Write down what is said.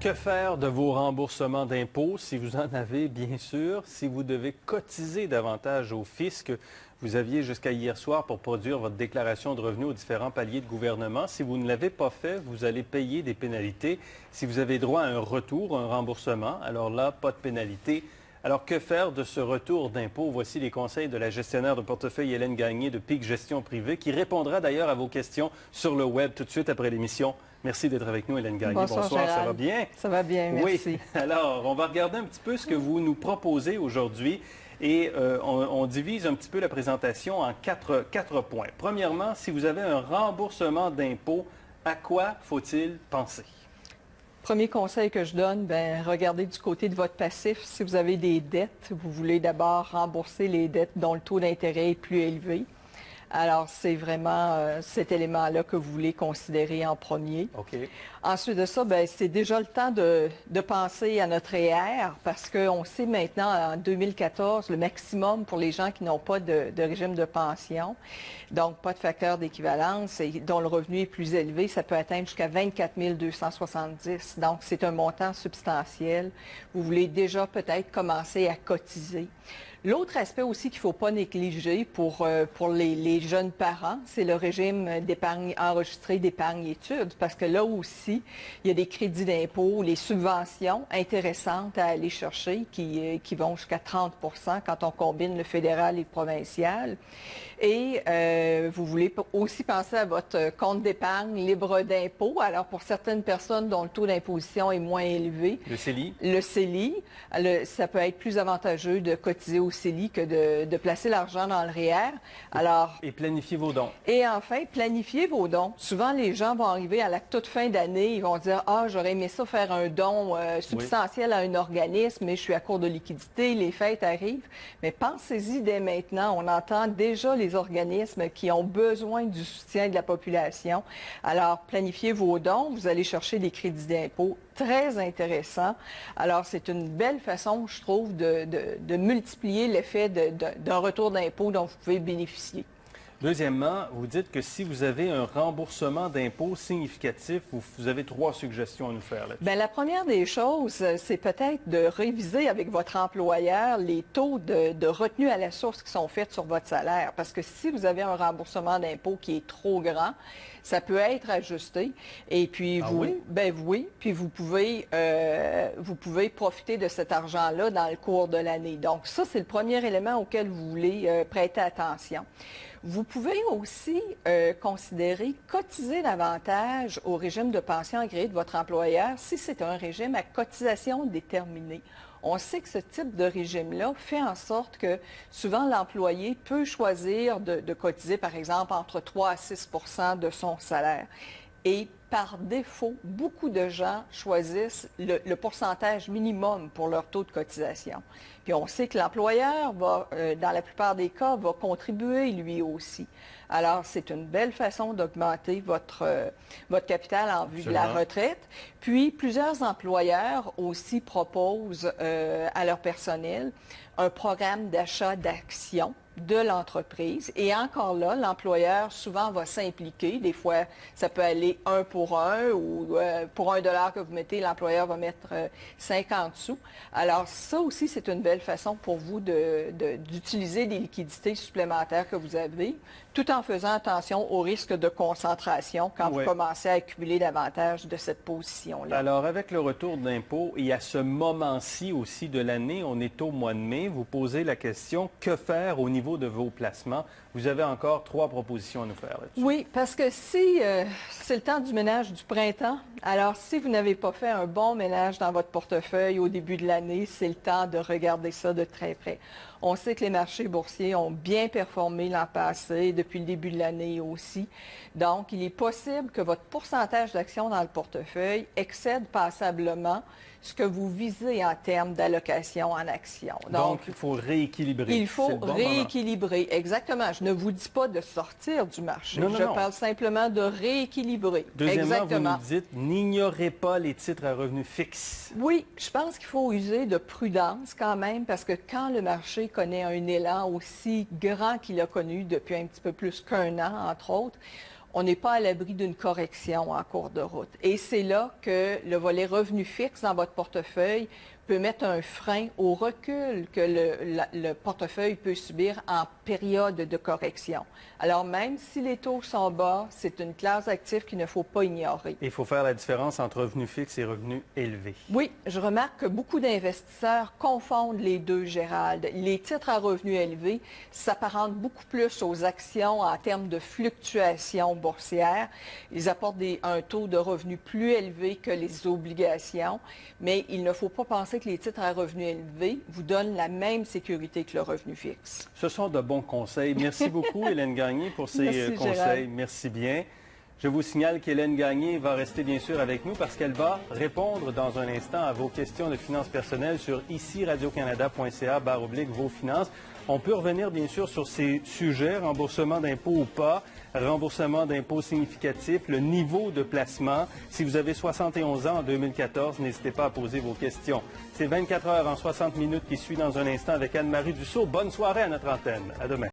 Que faire de vos remboursements d'impôts, si vous en avez, bien sûr, si vous devez cotiser davantage au fisc? Vous aviez jusqu'à hier soir pour produire votre déclaration de revenus aux différents paliers de gouvernement. Si vous ne l'avez pas fait, vous allez payer des pénalités. Si vous avez droit à un retour, un remboursement, alors là, pas de pénalité. Alors, que faire de ce retour d'impôt? Voici les conseils de la gestionnaire de portefeuille Hélène Gagné de PIC Gestion Privée, qui répondra d'ailleurs à vos questions sur le web tout de suite après l'émission. Merci d'être avec nous, Hélène Gagné. Bonsoir, Bonsoir, Gérald. ça va bien? Ça va bien, merci. Oui. Alors, on va regarder un petit peu ce que vous nous proposez aujourd'hui et on divise un petit peu la présentation en quatre points. Premièrement, si vous avez un remboursement d'impôt, à quoi faut-il penser? Premier conseil que je donne, regardez du côté de votre passif. Si vous avez des dettes, vous voulez d'abord rembourser les dettes dont le taux d'intérêt est plus élevé. Alors, c'est vraiment cet élément-là que vous voulez considérer en premier. OK. Ensuite de ça, c'est déjà le temps de penser à notre REER parce qu'on sait maintenant, en 2014, le maximum pour les gens qui n'ont pas de régime de pension, donc pas de facteur d'équivalence et dont le revenu est plus élevé, ça peut atteindre jusqu'à 24 270. Donc, c'est un montant substantiel. Vous voulez déjà peut-être commencer à cotiser. L'autre aspect aussi qu'il ne faut pas négliger pour les jeunes parents, c'est le régime d'épargne enregistré d'épargne études, parce que là aussi, il y a des crédits d'impôt, les subventions intéressantes à aller chercher qui vont jusqu'à 30 quand on combine le fédéral et le provincial. Et vous voulez aussi penser à votre compte d'épargne libre d'impôt. Alors, pour certaines personnes dont le taux d'imposition est moins élevé, Le CELI? Le CELI, ça peut être plus avantageux de cotiser au CELI que de placer l'argent dans le REER. Alors, Et planifiez vos dons. et enfin, planifiez vos dons. Souvent, les gens vont arriver à la toute fin d'année, ils vont dire « Ah, j'aurais aimé ça faire un don substantiel à un organisme, mais je suis à court de liquidité, les fêtes arrivent. » Mais pensez-y dès maintenant. On entend déjà les organismes qui ont besoin du soutien de la population. Alors, planifiez vos dons. Vous allez chercher des crédits d'impôt très intéressants. Alors, c'est une belle façon, je trouve, de multiplier l'effet d'un retour d'impôt dont vous pouvez bénéficier. Deuxièmement, vous dites que si vous avez un remboursement d'impôt significatif, vous avez 3 suggestions à nous faire là-dessus. La première des choses, c'est peut-être de réviser avec votre employeur les taux de retenue à la source qui sont faits sur votre salaire. Parce que si vous avez un remboursement d'impôt qui est trop grand, ça peut être ajusté. Et puis oui, puis vous pouvez profiter de cet argent-là dans le cours de l'année. Donc ça, c'est le premier élément auquel vous voulez prêter attention. Vous pouvez aussi considérer cotiser davantage au régime de pension agréé de votre employeur si c'est un régime à cotisation déterminée. On sait que ce type de régime-là fait en sorte que souvent l'employé peut choisir de cotiser, par exemple, entre 3 à 6 de son salaire. Et par défaut, beaucoup de gens choisissent le pourcentage minimum pour leur taux de cotisation. Puis on sait que l'employeur va, dans la plupart des cas, va contribuer lui aussi. Alors, c'est une belle façon d'augmenter votre capital en vue de la retraite. Puis, plusieurs employeurs aussi proposent à leur personnel un programme d'achat d'actions de l'entreprise. Et encore là, l'employeur souvent va s'impliquer. Des fois, ça peut aller 1 pour 1 ou pour $1 que vous mettez, l'employeur va mettre 50 sous. Alors ça aussi, c'est une belle façon pour vous d'utiliser des liquidités supplémentaires que vous avez, tout en faisant attention au risque de concentration quand vous commencez à accumuler davantage de cette position-là. Alors, avec le retour d'impôt et à ce moment-ci aussi de l'année, on est au mois de mai, vous posez la question, que faire au niveau de vos placements? Vous avez encore 3 propositions à nous faire là-dessus. Oui, parce que si c'est le temps du ménage du printemps, alors si vous n'avez pas fait un bon ménage dans votre portefeuille au début de l'année, c'est le temps de regarder ça de très près. On sait que les marchés boursiers ont bien performé l'an passé, depuis le début de l'année aussi. Donc, il est possible que votre pourcentage d'actions dans le portefeuille excède passablement ce que vous visez en termes d'allocation en actions. Donc, il faut rééquilibrer. Il faut rééquilibrer, exactement. Je ne vous dis pas de sortir du marché. Je parle simplement de rééquilibrer. Deuxièmement, vous nous dites, n'ignorez pas les titres à revenus fixes. Oui, je pense qu'il faut user de prudence quand même, parce que quand le marché connaît un élan aussi grand qu'il a connu depuis un petit peu plus qu'1 an, entre autres, on n'est pas à l'abri d'une correction en cours de route. Et c'est là que le volet revenu fixe dans votre portefeuille peut mettre un frein au recul que le portefeuille peut subir en période de correction. Alors, même si les taux sont bas, c'est une classe d'actifs qu'il ne faut pas ignorer. Il faut faire la différence entre revenus fixes et revenus élevés. Oui, je remarque que beaucoup d'investisseurs confondent les deux, Gérald. Les titres à revenus élevés s'apparentent beaucoup plus aux actions en termes de fluctuations boursières. Ils apportent un taux de revenu plus élevé que les obligations, mais il ne faut pas penser que les titres à revenus élevés vous donnent la même sécurité que le revenu fixe. Ce sont de bons conseils. Merci beaucoup, Hélène Gagné, pour ces Merci, conseils. Gérald. Merci bien. Je vous signale qu'Hélène Gagné va rester bien sûr avec nous parce qu'elle va répondre dans un instant à vos questions de finances personnelles sur ici radiocanada.ca/vos finances. On peut revenir bien sûr sur ces sujets, remboursement d'impôts ou pas, remboursement d'impôts significatif, le niveau de placement. Si vous avez 71 ans en 2014, n'hésitez pas à poser vos questions. C'est 24 heures en 60 minutes qui suit dans un instant avec Anne-Marie Dussault. Bonne soirée à notre antenne. À demain.